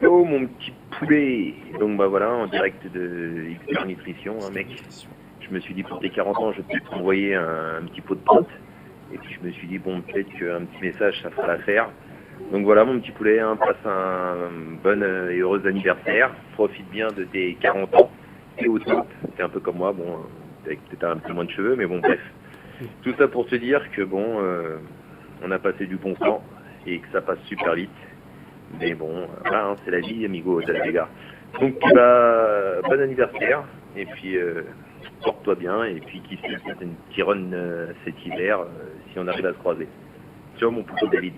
Oh mon petit poulet. Donc bah voilà, en direct de Hyper Nutrition, hein, mec. Je me suis dit pour tes 40 ans, je vais peut-être t'envoyer un petit pot de prot. Et puis je me suis dit bon, peut-être qu'un petit message, ça fera l'affaire. Donc voilà mon petit poulet, hein, passe un bon et heureux anniversaire. Profite bien de tes 40 ans. Et au top, t'es un peu comme moi, bon, avec peut-être un peu moins de cheveux, mais bon bref. Tout ça pour te dire que bon, on a passé du bon temps et que ça passe super vite. Mais bon, voilà, hein, c'est la vie, amigo, les gars. Donc, bah, bon anniversaire. Et puis, porte-toi bien. Et puis, qui sait, peut-être une petite run cet hiver, si on arrive à se croiser. Ciao, mon poteau David.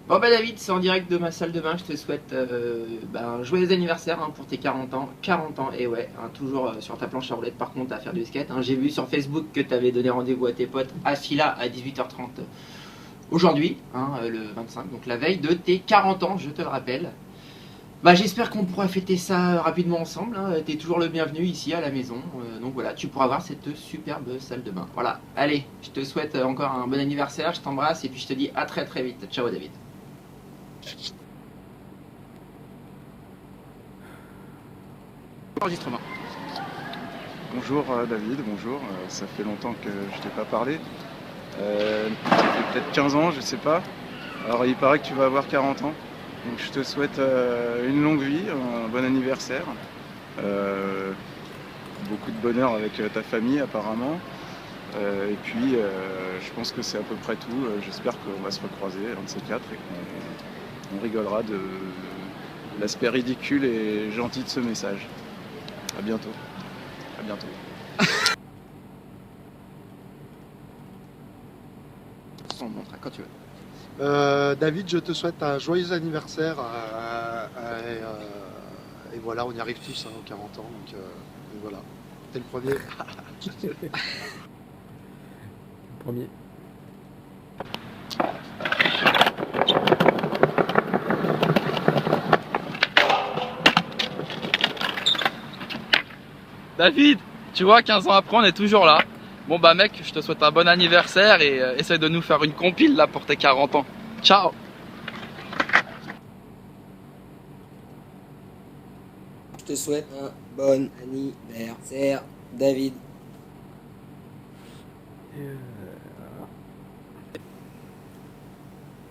Bon bah David, c'est en direct de ma salle de bain, je te souhaite un joyeux anniversaire hein, pour tes 40 ans. 40 ans, et ouais, hein, toujours sur ta planche à roulettes par contre à faire du skate. Hein. J'ai vu sur Facebook que tu avais donné rendez-vous à tes potes à Fila à 18h30 aujourd'hui, hein, le 25, donc la veille de tes 40 ans, je te le rappelle. Bah j'espère qu'on pourra fêter ça rapidement ensemble, hein. T'es toujours le bienvenu ici à la maison, donc voilà, tu pourras voir cette superbe salle de bain. Voilà, allez, je te souhaite encore un bon anniversaire, je t'embrasse et puis je te dis à très très vite. Ciao David. Enregistrement. Bonjour David, bonjour, ça fait longtemps que je t'ai pas parlé. Ça fait peut-être 15 ans, je sais pas. Alors il paraît que tu vas avoir 40 ans. Donc je te souhaite une longue vie, un bon anniversaire. Beaucoup de bonheur avec ta famille apparemment. Et puis je pense que c'est à peu près tout. J'espère qu'on va se recroiser, un de ces quatre, et qu'on rigolera de l'aspect ridicule et gentil de ce message. À bientôt. À bientôt. On montre quand tu veux. David, je te souhaite un joyeux anniversaire et voilà, on y arrive tous hein, aux 40 ans, donc voilà, t'es le premier. Premier. David, tu vois, 15 ans après, on est toujours là. Bon bah mec, je te souhaite un bon anniversaire et essaye de nous faire une compile là pour tes 40 ans. Ciao. Je te souhaite un bon anniversaire, David.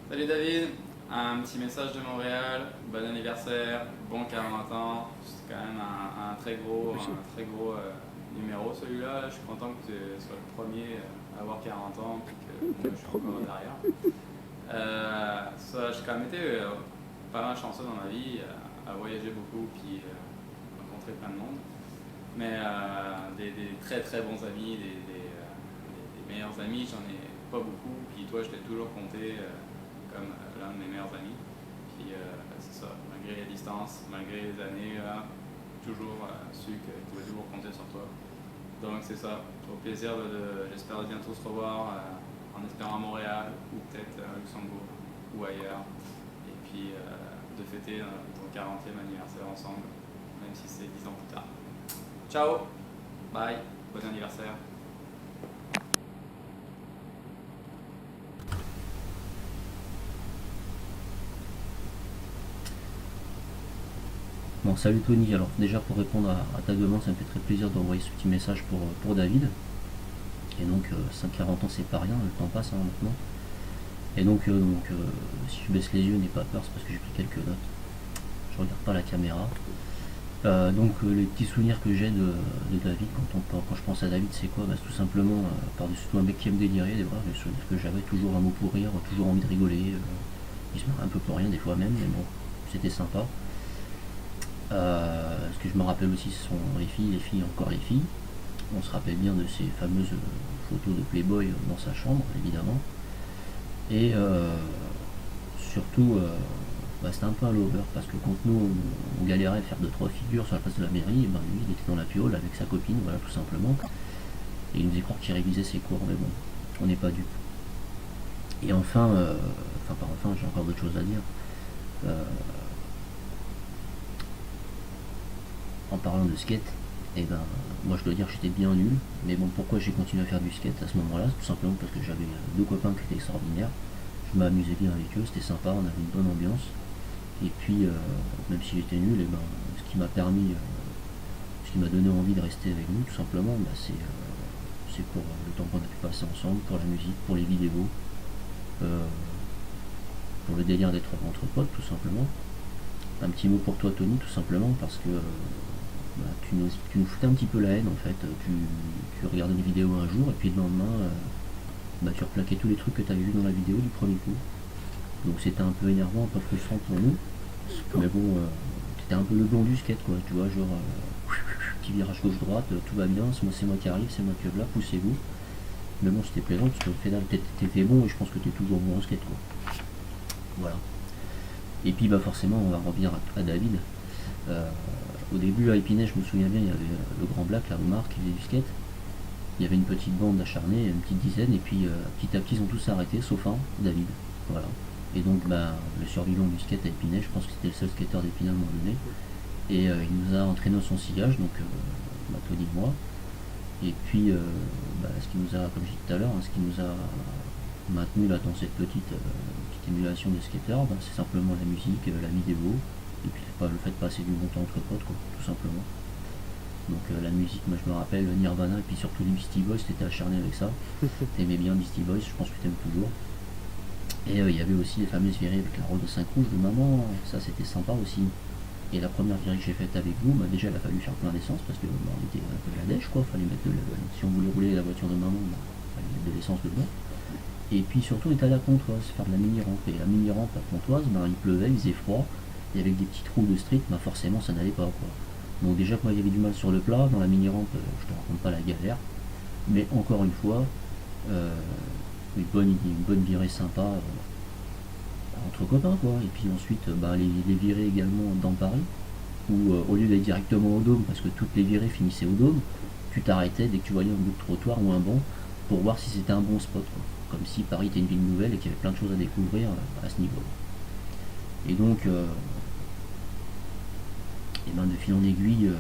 Salut David, un petit message de Montréal, bon anniversaire, bon 40 ans, c'est quand même un très gros numéro celui-là. Je suis content que tu sois le premier à avoir 40 ans et que moi je suis encore derrière. J'ai quand même été pas mal chanceux dans ma vie, à voyager beaucoup puis rencontrer plein de monde. Mais des très très bons amis, des meilleurs amis, j'en ai pas beaucoup. Puis toi, je t'ai toujours compté comme l'un de mes meilleurs amis. Puis c'est ça, malgré la distance, malgré les années, toujours su que je pouvais toujours compter sur toi. Donc c'est ça, au plaisir j'espère bientôt se revoir en espérant à Montréal ou peut-être à Luxembourg ou ailleurs. Et puis de fêter ton 40e anniversaire ensemble, même si c'est 10 ans plus tard. Ciao, bye, bon anniversaire. Bon, salut Tony, alors déjà pour répondre à ta demande, ça me fait très plaisir d'envoyer ce petit message pour David. Et donc 40 ans c'est pas rien, le temps passe hein, maintenant. Et donc si je baisse les yeux, n'aie pas peur, c'est parce que j'ai pris quelques notes. Je regarde pas la caméra. Les petits souvenirs que j'ai de David, quand je pense à David, c'est quoi? C'est tout simplement, par-dessus tout un mec qui aime délirer, des souvenirs que j'avais, toujours un mot pour rire, toujours envie de rigoler, il se marrait un peu pour rien des fois même, mais bon, c'était sympa. Ce que je me rappelle aussi, ce sont les filles, encore les filles. On se rappelle bien de ces fameuses photos de Playboy dans sa chambre, évidemment. Et surtout, c'était un peu un lover, parce que quand nous, on galérait à faire 2-3 figures sur la place de la mairie, et lui, il était dans la piole avec sa copine, voilà, tout simplement. Et il nous faisait croire qu'il révisait ses cours, mais bon, on n'est pas dupes. Et enfin, j'ai encore d'autres choses à dire. En parlant de skate, Et ben moi je dois dire que j'étais bien nul, mais bon, pourquoi j'ai continué à faire du skate à ce moment-là? Tout simplement parce que j'avais deux copains qui étaient extraordinaires, je m'amusais bien avec eux, c'était sympa, on avait une bonne ambiance. Et puis même si j'étais nul, et ben ce qui m'a permis, ce qui m'a donné envie de rester avec nous tout simplement, bah, c'est pour le temps qu'on a pu passer ensemble, pour la musique, pour les vidéos, pour le délire d'être entre potes tout simplement. Un petit mot pour toi Tony, tout simplement parce que bah, tu nous foutais un petit peu la haine en fait. Tu regardais une vidéo un jour et puis le lendemain bah, tu replaquais tous les trucs que tu avais vus dans la vidéo du premier coup. Donc c'était un peu énervant, un peu frustrant pour nous. Mais bon, t'étais un peu le blond du skate quoi, tu vois, genre petit virage gauche-droite, tout va bien, c'est moi qui arrive, c'est moi qui là, poussez-vous. Mais bon, c'était plaisant parce que au final t'étais bon et je pense que t'es toujours bon au skate quoi. Voilà. Et puis bah forcément on va revenir à David. Au début à Épinay, je me souviens bien, il y avait le grand Black, la Omar qui faisait du skate. Il y avait une petite bande acharnée, une petite dizaine, et puis petit à petit ils ont tous arrêté, sauf un, David. Voilà. Et donc bah, le survivant du skate à Épinay, je pense que c'était le seul skateur d'Épinay à un moment donné. Et il nous a entraîné dans son sillage, donc bah, Tony et moi. Et puis bah, ce qui nous a, comme je disais tout à l'heure, ce qui nous a maintenu là dans cette petite émulation de skater, bah, c'est simplement la musique, la vidéo, et puis le fait de passer du bon temps entre potes, quoi, tout simplement. Donc la musique, moi je me rappelle Nirvana, et puis surtout les Beastie Boys, t'étais acharné avec ça. T'aimais bien Beastie Boys, je pense que t'aimes toujours. Et il y avait aussi les fameuses virées avec la robe de 5 rouges de maman, ça c'était sympa aussi. Et la première virée que j'ai faite avec vous, bah, déjà il a fallu faire plein d'essence parce que bah, on était un peu la dèche quoi, fallait mettre si on voulait rouler la voiture de maman, bah, fallait mettre de l'essence dedans. Et puis surtout on était à la Pontoise, faire de la mini-rampe. Et la mini-rampe à Pontoise, bah, il pleuvait, il faisait froid, et avec des petits trous de street, bah, forcément ça n'allait pas quoi. Donc déjà que moi il y avait du mal sur le plat, dans la mini-rampe, je te raconte pas la galère. Mais encore une fois, une bonne virée sympa entre copains quoi. Et puis ensuite bah, les virées également dans Paris, où au lieu d'aller directement au dôme, parce que toutes les virées finissaient au dôme, tu t'arrêtais dès que tu voyais un bout de trottoir ou un banc pour voir si c'était un bon spot quoi. Comme si Paris était une ville nouvelle et qu'il y avait plein de choses à découvrir à ce niveau. Et donc et ben de fil en aiguille,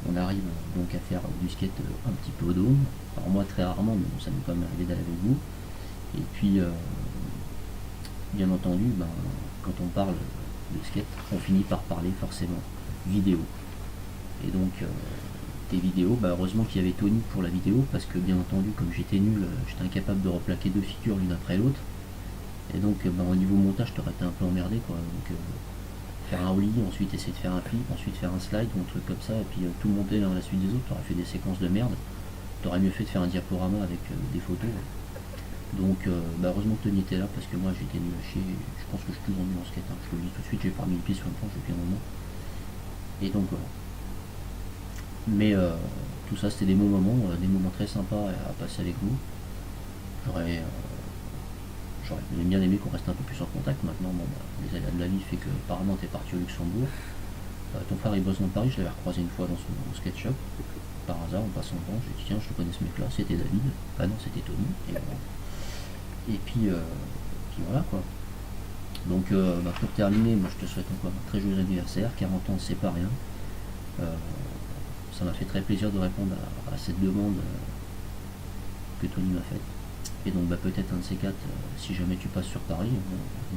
on arrive donc à faire du skate un petit peu au dôme. Alors moi très rarement, mais bon, ça m'est quand même arrivé d'aller avec vous. Et puis bien entendu, ben, quand on parle de skate, on finit par parler forcément vidéo. Et donc tes vidéos, bah, heureusement qu'il y avait Tony pour la vidéo, parce que bien entendu, comme j'étais nul, j'étais incapable de replaquer deux figures l'une après l'autre. Et donc bah, au niveau montage, t'aurais été un peu emmerdé quoi. Donc faire un ollie, ensuite essayer de faire un flip, ensuite faire un slide ou un truc comme ça, et puis tout monter l'un à la suite des autres, t'aurais fait des séquences de merde. T'aurais mieux fait de faire un diaporama avec des photos. Donc bah, heureusement que Tony était là, parce que moi j'étais nul à chier, je pense que je suis toujours nul en skate, hein. Je te le dis tout de suite, j'ai pas mis le pied sur le planche depuis un moment. Et donc voilà. Mais tout ça c'était des bons moments, des moments très sympas à passer avec vous. J'aurais bien aimé qu'on reste un peu plus en contact. Maintenant bon, bah, les aléas de la vie fait que apparemment t'es parti au Luxembourg. Ton frère il bosse dans Paris, je l'avais recroisé une fois dans son skate shop. Par hasard en passant devant, j'ai dit tiens je te connais ce mec là, c'était David. Ah non c'était Tony. Et puis voilà quoi. Donc bah, pour terminer, moi je te souhaite encore un très joyeux anniversaire, 40 ans c'est pas rien. Ça m'a fait très plaisir de répondre à cette demande que Tony m'a faite. Et donc bah, peut-être un de ces quatre, si jamais tu passes sur Paris,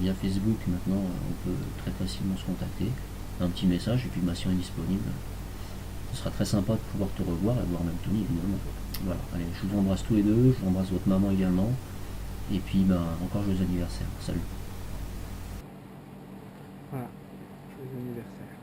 via Facebook maintenant on peut très facilement se contacter, un petit message et puis ma est disponible. Ce sera très sympa de pouvoir te revoir et voir même Tony évidemment. Voilà, allez, je vous embrasse tous les deux, je vous embrasse votre maman également. Et puis ben, encore joyeux anniversaire. Salut. Voilà, joyeux anniversaire.